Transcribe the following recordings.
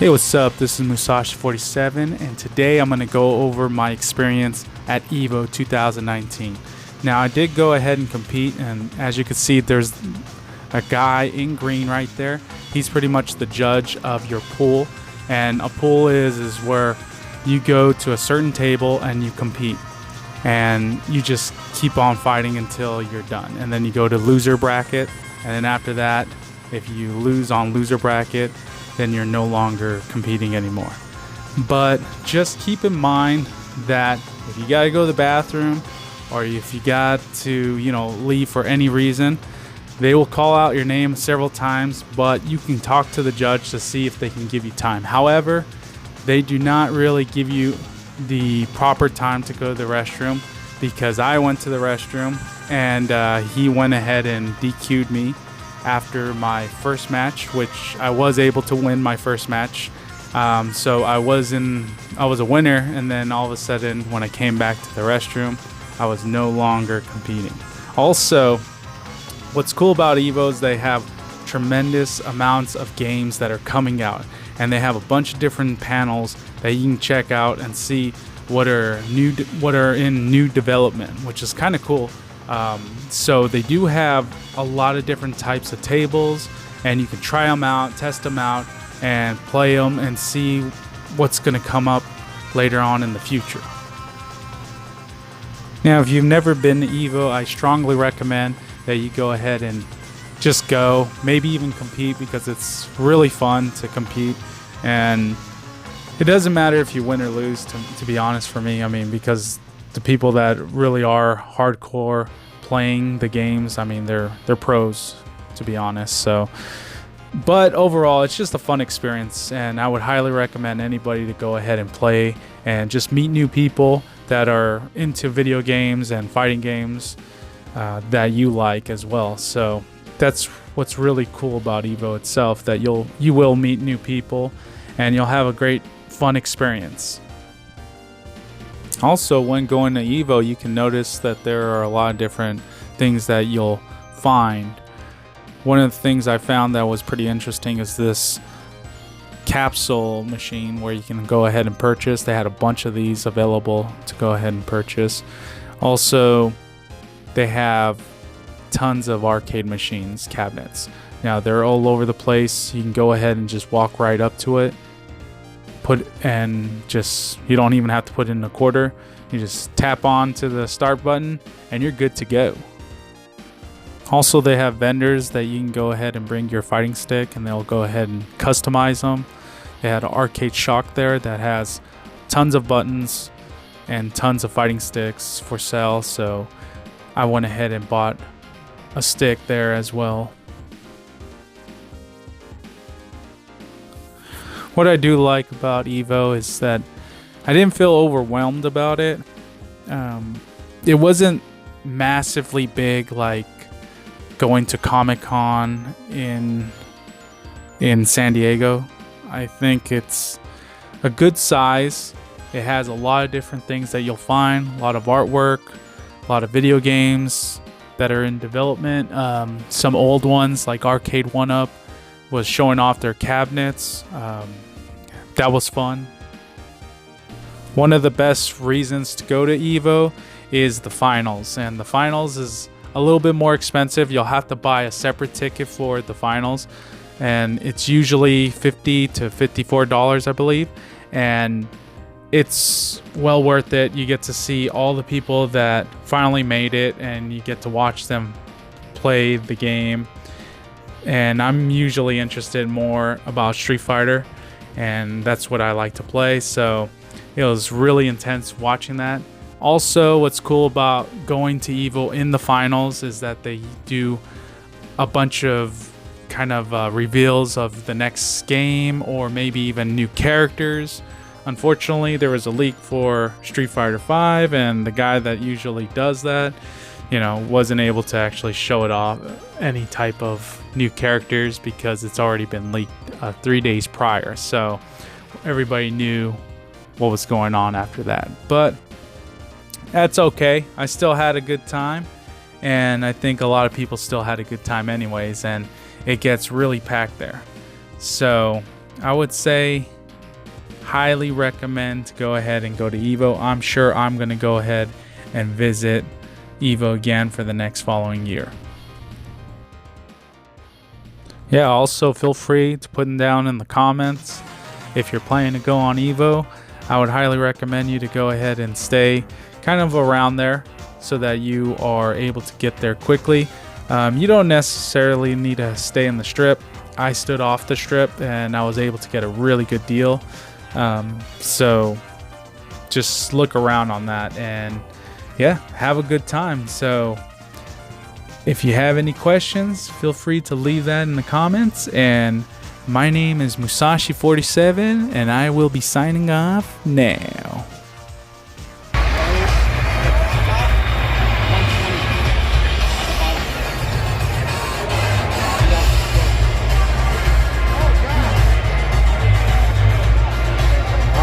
Hey, what's up? This is Musashi47, and today I'm going to go over my experience at Evo 2019. Now, I did go ahead and compete, and as you can see, there's a guy in green right there. He's pretty much the judge of your pool, and a pool is where you go to a certain table and you compete, and you just keep on fighting until you're done. And then you go to loser bracket, and then after that, if you lose on loser bracket, then you're no longer competing anymore. But just keep in mind that if you gotta go to the bathroom or if you got to, leave for any reason, they will call out your name several times, but you can talk to the judge to see if they can give you time. However, they do not really give you the proper time to go to the restroom, because I went to the restroom and he went ahead and DQ'd me after my first match, which I was able to win my first match. So I was a winner, and then all of a sudden when I came back to the restroom, I was no longer competing. Also, what's cool about Evo is they have tremendous amounts of games that are coming out, and they have a bunch of different panels that you can check out and see what are in new development, which is kind of cool. So they do have a lot of different types of tables, and you can try them out, test them out, and play them and see what's going to come up later on in the future. Now, if you've never been to Evo, I strongly recommend that you go ahead and just go, maybe even compete, because it's really fun to compete. And it doesn't matter if you win or lose, to be honest, for me. I mean, because the people that really are hardcore playing the games, I mean, they're pros, to be honest. So, but overall, it's just a fun experience, and I would highly recommend anybody to go ahead and play and just meet new people that are into video games and fighting games that you like as well. So that's what's really cool about Evo itself, that you will meet new people and you'll have a great fun experience. Also, when going to Evo, you can notice that there are a lot of different things that you'll find. One of the things I found that was pretty interesting is this capsule machine where you can go ahead and purchase. They had a bunch of these available to go ahead and purchase. Also, they have tons of arcade machines, cabinets. Now, they're all over the place. You can go ahead and just walk right up to it. You don't even have to put in a quarter. You just tap on to the start button and you're good to go. Also, they have vendors that you can go ahead and bring your fighting stick, and they'll go ahead and customize them. They had an arcade shock there that has tons of buttons and tons of fighting sticks for sale, so I went ahead and bought a stick there as well. What I do like about Evo is that I didn't feel overwhelmed about it. It wasn't massively big like going to Comic-Con in San Diego. I think it's a good size. It has a lot of different things that you'll find, a lot of artwork, a lot of video games that are in development. Some old ones like Arcade 1-Up was showing off their cabinets. That was fun. One of the best reasons to go to Evo is the finals, and the finals is a little bit more expensive. You'll have to buy a separate ticket for the finals, and it's usually $50 to $54, I believe, and it's well worth it. You get to see all the people that finally made it, and you get to watch them play the game. And I'm usually interested more about Street Fighter, and that's what I like to play, so it was really intense watching that. Also, what's cool about going to Evo in the finals is that they do a bunch of kind of reveals of the next game, or maybe even new characters. Unfortunately, there was a leak for Street Fighter V, and the guy that usually does that, wasn't able to actually show it off any type of new characters, because it's already been leaked 3 days prior. So everybody knew what was going on after that. But that's okay. I still had a good time, and I think a lot of people still had a good time anyways, and it gets really packed there. So I would say highly recommend to go ahead and go to Evo. I'm sure I'm going to go ahead and visit Evo again for the next following year. Yeah, also feel free to put them down in the comments if you're planning to go on Evo. I would highly recommend you to go ahead and stay kind of around there so that you are able to get there quickly. You don't necessarily need to stay in the strip. I stood off the strip and I was able to get a really good deal. So just look around on that and yeah, have a good time. So if you have any questions, feel free to leave that in the comments. And my name is Musashi47 and I will be signing off now.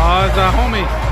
Oh, it's a homie.